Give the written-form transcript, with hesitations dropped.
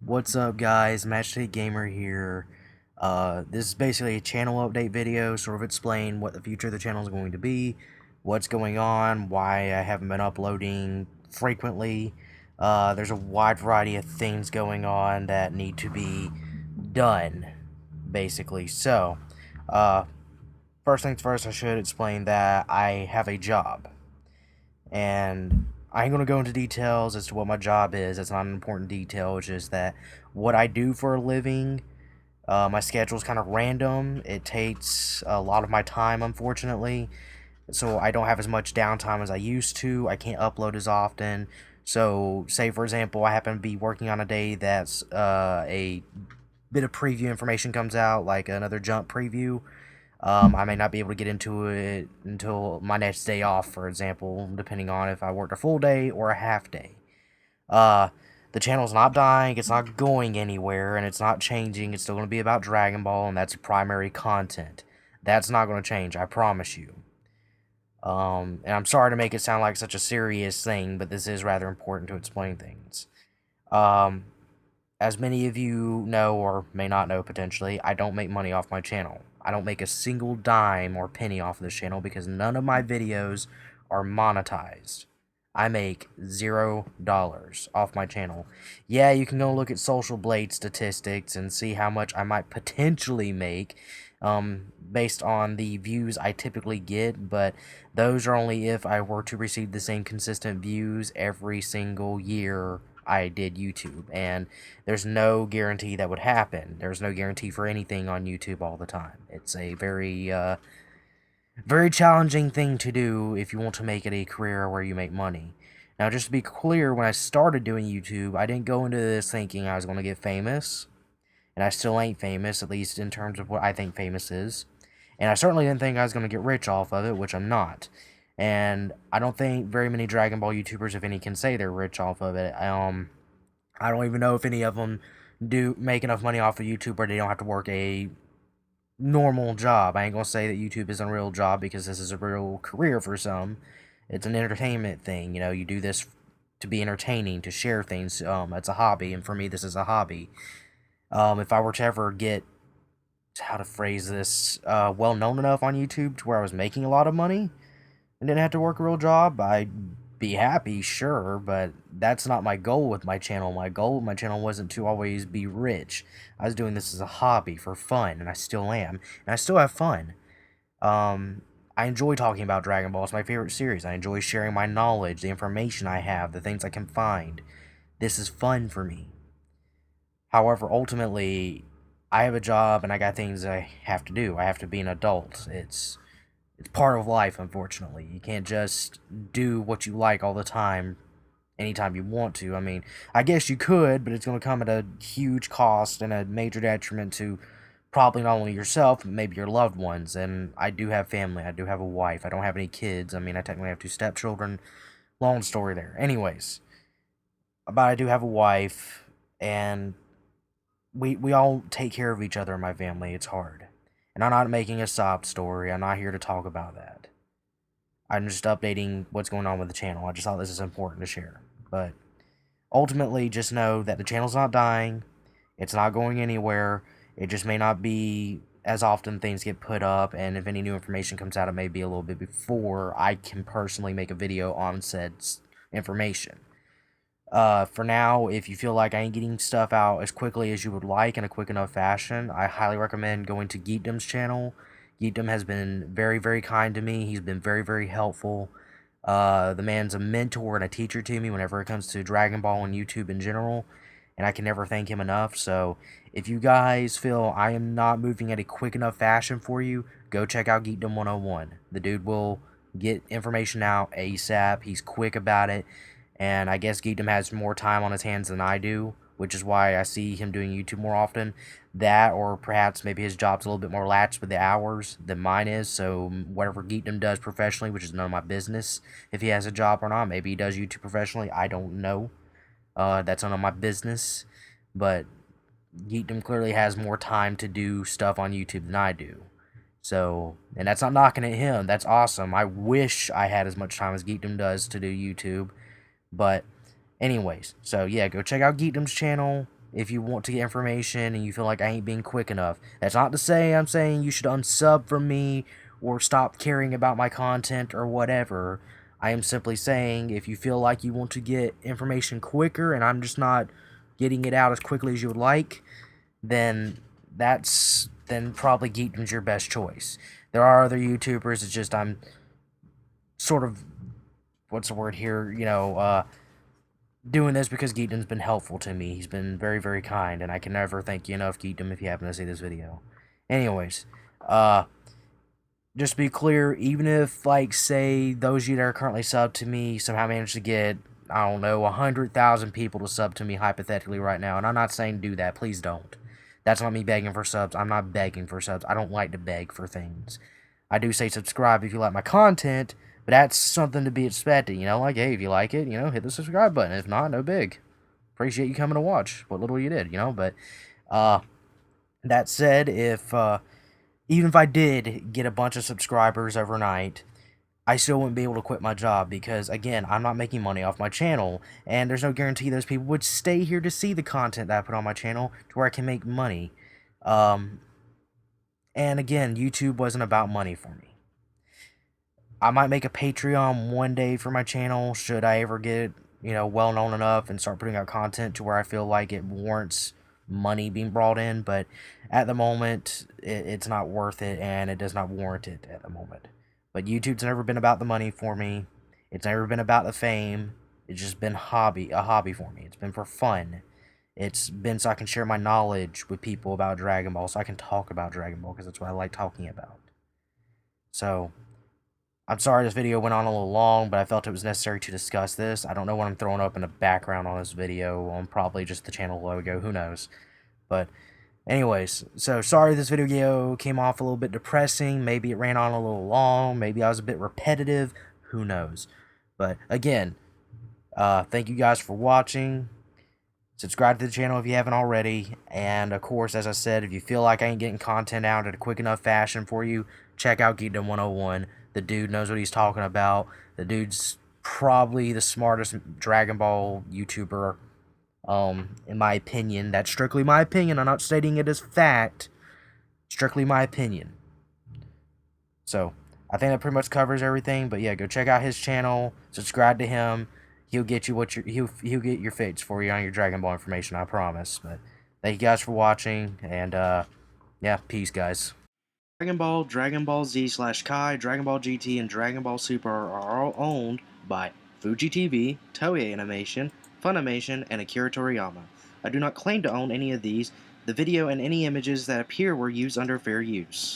What's up, guys? Matchstckgmr here. This is basically a channel update video, sort of explain what the future of the channel is going to be, what's going on, why I haven't been uploading frequently. There's a wide variety of things going on that need to be done, basically. So, uh, first things first, I should explain that I have a job. And I ain't gonna go into details as to what my job is. It's not an important detail. It's just that what I do for a living, my schedule is kind of random. It takes a lot of my time, unfortunately. So I don't have as much downtime as I used to. I can't upload as often. So, say for example, I happen to be working on a day that's a bit of preview information comes out, like another jump preview. I may not be able to get into it until my next day off, for example, depending on if I worked a full day or a half day. Uh, the channel's not dying, it's not going anywhere, and it's not changing. It's still going to be about Dragon Ball, and that's primary content. That's not going to change, I promise you. And I'm sorry to make it sound like such a serious thing, but this is rather important to explain things. Um, as many of you know, or may not know potentially, I don't make money off my channel. I don't make a single dime or penny off of this channel because none of my videos are monetized. I make $0 off my channel. Yeah, you can go look at Social Blade statistics and see how much I might potentially make based on the views I typically get, but those are only if I were to receive the same consistent views every single year I did YouTube, and there's no guarantee that would happen. There's no guarantee for anything on YouTube all the time. It's a very challenging thing to do if you want to make it a career where you make money. Now, just to be clear, when I started doing YouTube, I didn't go into this thinking I was going to get famous, and I still ain't famous, at least in terms of what I think famous is. And I certainly didn't think I was going to get rich off of it, which I'm not. And I don't think very many Dragon Ball YouTubers, if any, can say they're rich off of it. I don't even know if any of them do make enough money off of YouTube where they don't have to work a normal job. I ain't gonna say that YouTube isn't a real job because this is a real career for some. It's an entertainment thing. You know, you do this to be entertaining, to share things. It's a hobby, and for me, this is a hobby. If I were to ever get, how to phrase this, well known enough on YouTube to where I was making a lot of money and didn't have to work a real job, I'd be happy, sure, but that's not my goal with my channel. My goal with my channel wasn't to always be rich. I was doing this as a hobby for fun, and I still am, and I still have fun. I enjoy talking about Dragon Ball. It's my favorite series. I enjoy sharing my knowledge, the information I have, the things I can find. This is fun for me. However, ultimately, I have a job and I got things I have to do. I have to be an adult. It's part of life, unfortunately. You can't just do what you like all the time, anytime you want to. I mean, I guess you could, but it's going to come at a huge cost and a major detriment to probably not only yourself, but maybe your loved ones. And I do have family. I do have a wife. I don't have any kids. I mean, I technically have two stepchildren. Long story there. Anyways, but I do have a wife, and we all take care of each other in my family. It's hard. And I'm not making a sob story. I'm not here to talk about that. I'm just updating what's going on with the channel. I just thought this is important to share. But ultimately, just know that the channel's not dying. It's not going anywhere. It just may not be as often things get put up, and if any new information comes out, it may be a little bit before I can personally make a video on said information. For now, if you feel like I ain't getting stuff out as quickly as you would like in a quick enough fashion, I highly recommend going to Geekdom's channel. Geekdom has been very, very kind to me. He's been very, very helpful. The man's a mentor and a teacher to me whenever it comes to Dragon Ball and YouTube in general, and I can never thank him enough. So, if you guys feel I am not moving at a quick enough fashion for you, go check out Geekdom 101. The dude will get information out ASAP. He's quick about it. And I guess Geekdom has more time on his hands than I do, which is why I see him doing YouTube more often. That, or perhaps maybe his job's a little bit more latched with the hours than mine is, so whatever Geekdom does professionally, which is none of my business, if he has a job or not, maybe he does YouTube professionally, I don't know. That's none of my business, but Geekdom clearly has more time to do stuff on YouTube than I do. So, and that's not knocking at him, that's awesome. I wish I had as much time as Geekdom does to do YouTube. But anyways, so yeah, go check out Geekdom's channel. if you want to get information and you feel like I ain't being quick enough. That's not to say I'm saying you should unsub from me or stop caring about my content or whatever. I am simply saying if you feel like you want to get information quicker and I'm just not getting it out as quickly as you would like, then then probably Geekdom's your best choice. There are other YouTubers, it's just I'm sort of, what's the word here, doing this because Geekdom's been helpful to me. He's been very, very kind, and I can never thank you enough, Geekdom, if you happen to see this video. Anyways, just to be clear, even if, like, say, those of you that are currently subbed to me somehow manage to get, I don't know, 100,000 people to sub to me hypothetically right now, and I'm not saying do that, please don't. That's not me begging for subs. I'm not begging for subs. I don't like to beg for things. I do say subscribe if you like my content, but that's something to be expected, like, hey, if you like it, hit the subscribe button. If not, no big. Appreciate you coming to watch what little you did, but, that said, even if I did get a bunch of subscribers overnight, I still wouldn't be able to quit my job because, again, I'm not making money off my channel, and there's no guarantee those people would stay here to see the content that I put on my channel to where I can make money. And again, YouTube wasn't about money for me. I might make a Patreon one day for my channel should I ever get, well known enough and start putting out content to where I feel like it warrants money being brought in, but at the moment, it's not worth it, and it does not warrant it at the moment. But YouTube's never been about the money for me. It's never been about the fame. It's just been a hobby for me. It's been for fun. It's been so I can share my knowledge with people about Dragon Ball, so I can talk about Dragon Ball, because that's what I like talking about. So, I'm sorry this video went on a little long, but I felt it was necessary to discuss this. I don't know what I'm throwing up in the background on this video. Probably just the channel logo, who knows. But anyways, so sorry this video came off a little bit depressing. Maybe it ran on a little long. Maybe I was a bit repetitive. Who knows. But again, thank you guys for watching. Subscribe to the channel if you haven't already. And of course, as I said, if you feel like I ain't getting content out in a quick enough fashion for you, check out Geekdom 101. The dude knows what he's talking about. The dude's probably the smartest Dragon Ball YouTuber, in my opinion. That's strictly my opinion. I'm not stating it as fact. Strictly my opinion. So, I think that pretty much covers everything. But yeah, go check out his channel. Subscribe to him. He'll get you what he'll get your fix for you on your Dragon Ball information, I promise. But thank you guys for watching, and yeah, peace, guys. Dragon Ball Z/Kai, Dragon Ball GT, and Dragon Ball Super are all owned by Fuji TV, Toei Animation, Funimation, and Akira Toriyama. I do not claim to own any of these. The video and any images that appear were used under fair use.